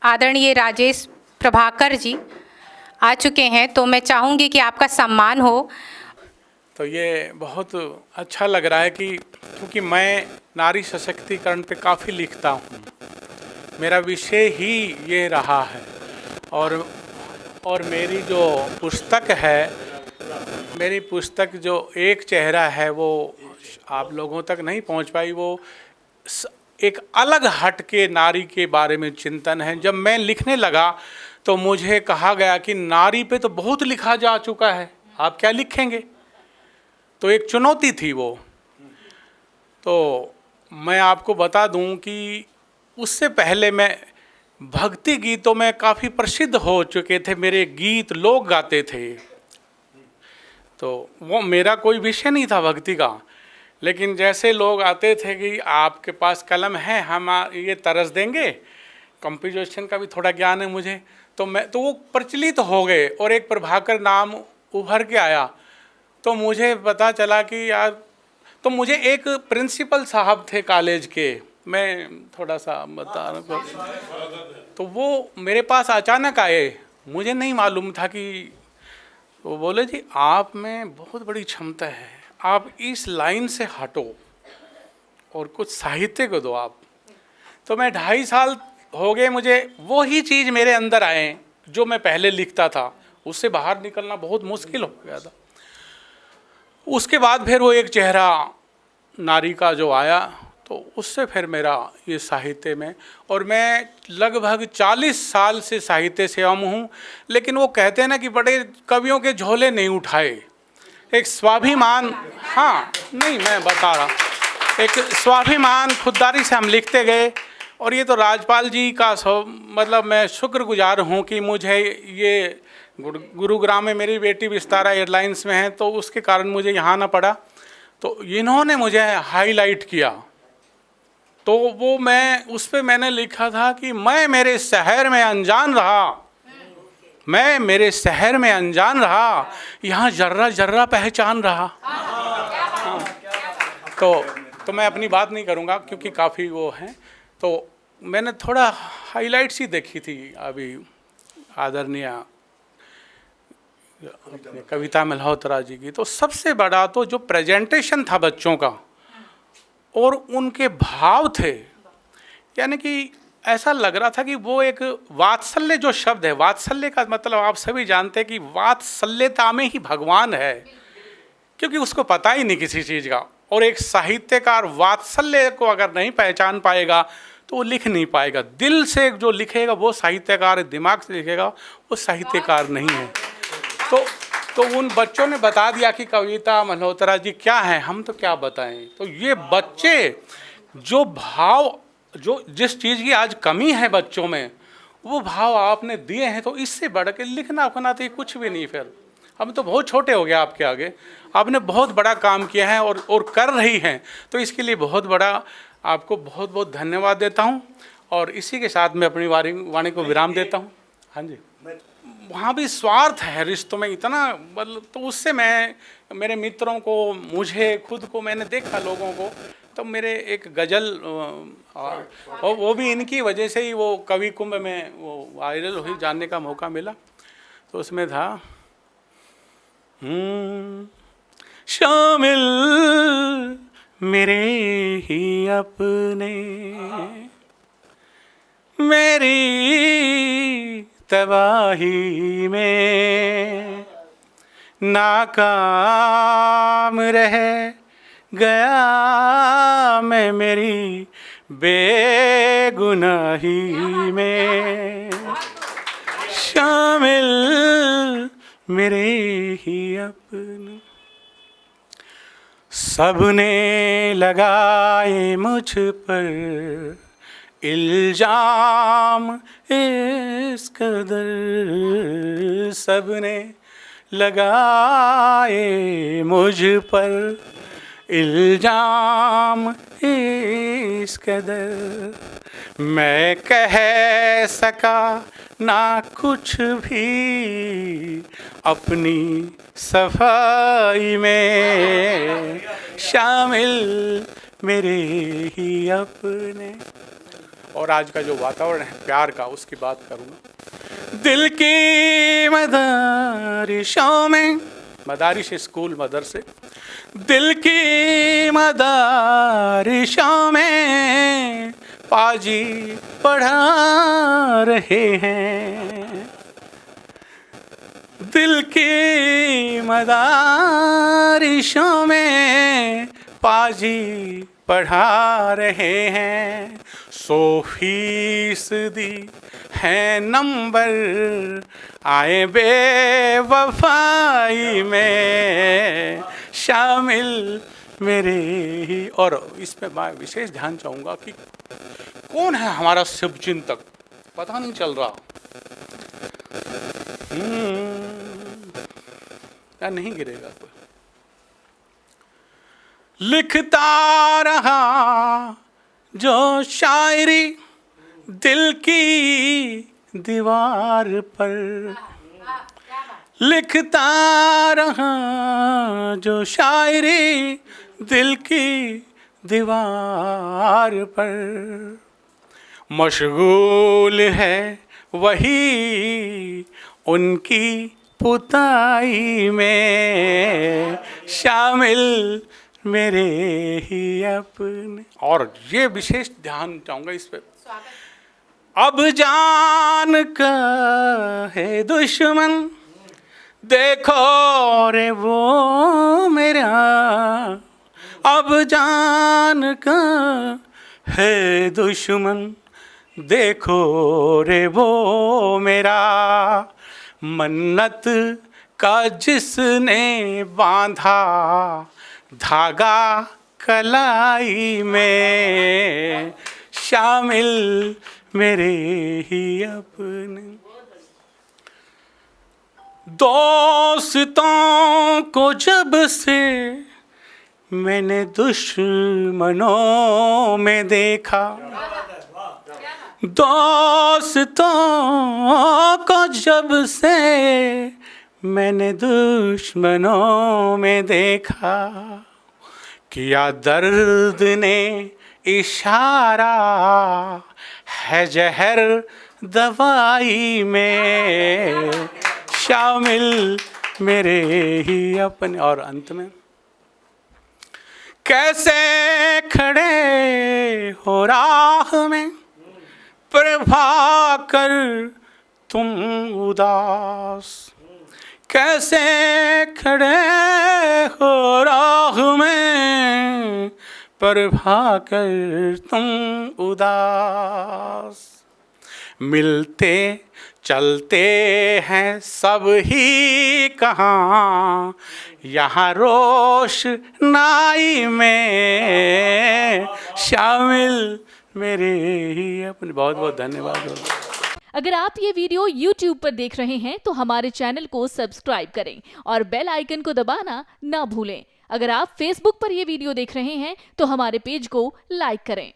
आदरणीय राजेश प्रभाकर जी आ चुके हैं, तो मैं चाहूँगी कि आपका सम्मान हो। तो ये बहुत अच्छा लग रहा है कि क्योंकि मैं नारी सशक्तिकरण पे काफ़ी लिखता हूँ, मेरा विषय ही ये रहा है। और मेरी जो पुस्तक है, मेरी पुस्तक जो एक चेहरा है वो आप लोगों तक नहीं पहुँच पाई। वो एक अलग हट के नारी के बारे में चिंतन है। जब मैं लिखने लगा तो मुझे कहा गया कि नारी पे तो बहुत लिखा जा चुका है, आप क्या लिखेंगे। तो एक चुनौती थी वो। तो मैं आपको बता दूं कि उससे पहले मैं भक्ति गीतों में काफ़ी प्रसिद्ध हो चुके थे, मेरे गीत लोग गाते थे। तो वो मेरा कोई विषय नहीं था भक्ति का, लेकिन जैसे लोग आते थे कि आपके पास कलम है, हम ये तरस देंगे, कंपोजिशन का भी थोड़ा ज्ञान है मुझे, तो वो प्रचलित हो गए और एक प्रभाकर नाम उभर के आया। तो मुझे पता चला कि यार, तो मुझे एक प्रिंसिपल साहब थे कॉलेज के, मैं थोड़ा सा बता रहा हूँ, तो वो मेरे पास अचानक आए, मुझे नहीं मालूम था कि, वो बोले जी आप में बहुत बड़ी क्षमता है, आप इस लाइन से हटो और कुछ साहित्य को दो आप। तो मैं 2.5 साल हो गए, मुझे वो ही चीज़ मेरे अंदर आए जो मैं पहले लिखता था, उससे बाहर निकलना बहुत मुश्किल हो गया था। उसके बाद फिर वो एक चेहरा नारी का जो आया, तो उससे फिर मेरा ये साहित्य में, और मैं लगभग 40 साल से साहित्य सेवा में हूँ। लेकिन वो कहते हैं ना कि बड़े कवियों के झोले नहीं उठाए, एक स्वाभिमान, हाँ नहीं मैं बता रहा, एक स्वाभिमान खुददारी से हम लिखते गए। और ये तो राजपाल जी का मतलब मैं शुक्रगुजार हूँ कि मुझे ये गुरुग्राम में मेरी बेटी विस्तारा एयरलाइंस में है, तो उसके कारण मुझे यहाँ आना पड़ा। तो इन्होंने मुझे हाईलाइट किया, तो वो मैं उस पर मैंने लिखा था कि मैं मेरे शहर में अनजान रहा, मैं मेरे शहर में अनजान रहा, यहाँ जर्रा जर्रा पहचान रहा। तो मैं अपनी बात नहीं करूँगा क्योंकि काफ़ी वो हैं। तो मैंने थोड़ा हाईलाइट्स ही देखी थी अभी आदरणीय कविता मल्होत्रा जी की। तो सबसे बड़ा तो जो प्रेजेंटेशन था बच्चों का और उनके भाव थे, यानी कि ऐसा लग रहा था कि वो एक वात्सल्य जो शब्द है, वात्सल्य का मतलब आप सभी जानते हैं कि वात्सल्यता में ही भगवान है, क्योंकि उसको पता ही नहीं किसी चीज़ का। और एक साहित्यकार वात्सल्य को अगर नहीं पहचान पाएगा तो वो लिख नहीं पाएगा। दिल से जो लिखेगा वो साहित्यकार है, दिमाग से लिखेगा वो साहित्यकार नहीं है। तो उन बच्चों ने बता दिया कि कविता मल्होत्रा जी क्या है, हम तो क्या बताएं। तो ये बच्चे जो भाव, जो जिस चीज़ की आज कमी है बच्चों में, वो भाव आपने दिए हैं, तो इससे बढ़ के लिखना उखना तो कुछ भी नहीं। फिर हम तो बहुत छोटे हो गए आपके आगे, आपने बहुत बड़ा काम किया है और कर रही हैं, तो इसके लिए बहुत बड़ा आपको बहुत बहुत धन्यवाद देता हूं। और इसी के साथ मैं अपनी वाणी को विराम देता हूं। हाँ जी, वहाँ भी स्वार्थ है रिश्तों में इतना, मतलब तो उससे मैं मेरे मित्रों को, मुझे खुद को मैंने देखा लोगों को, तो मेरे एक गज़ल वो भी इनकी वजह से ही वो कवि कुंभ में वो वायरल हुई, जानने का मौका मिला। तो उसमें था शामिल मेरे ही अपने मेरी तबाही में, नाकाम रह गया मैं मेरी बेगुनाही में, शामिल मेरे ही अपने। सबने लगाए मुझ पर इल्जाम इस कदर, सबने लगाए मुझ पर इल्जाम इस कदर, मैं कह सका ना कुछ भी अपनी सफाई में, शामिल मेरे ही अपने। और आज का जो वातावरण है प्यार का, उसकी बात करूँगा। दिल की मदारिशों में, मदारिश स्कूल मदरसे, दिल की मदारिशों में पाजी पढ़ा रहे हैं। दिल की मदारिशों में पाजी पढ़ा रहे हैं। 100% है नंबर आए बेवफाई में शामिल मेरे ही। और इसमें मैं विशेष ध्यान चाहूँगा कि कौन है हमारा शुभचिंतक, पता नहीं चल रहा। या नहीं गिरेगा कोई। लिखता रहा जो शायरी दिल की दीवार पर, लिखता रहा जो शायरी दिल की दीवार पर। मशगूल है वही उनकी पुताई में शामिल मेरे ही अपने। और ये विशेष ध्यान चाहूँगा इस पे। अब जान का है दुश्मन देखो रे वो मेरा, अब जान का है दुश्मन देखो रे वो मेरा। मन्नत का जिसने बांधा धागा कलाई में शामिल मेरे ही अपने। दोस्तों को जब से मैंने दुश्मनों में देखा, दोस्तों को जब से मैंने दुश्मनों में देखा, किया दर्द ने इशारा है जहर दवाई में शामिल मेरे ही अपने। और अंत में कैसे खड़े हो राह में प्रभाकर तुम उदास, कैसे खड़े हो राह में प्रभाकर तुम उदास। मिलते चलते हैं सब ही कहाँ यहाँ रोशनाई में शामिल मेरे ही अपने। बहुत बहुत धन्यवाद। अगर आप ये वीडियो YouTube पर देख रहे हैं तो हमारे चैनल को सब्सक्राइब करें और बेल आइकन को दबाना ना भूलें। अगर आप Facebook पर ये वीडियो देख रहे हैं तो हमारे पेज को लाइक करें।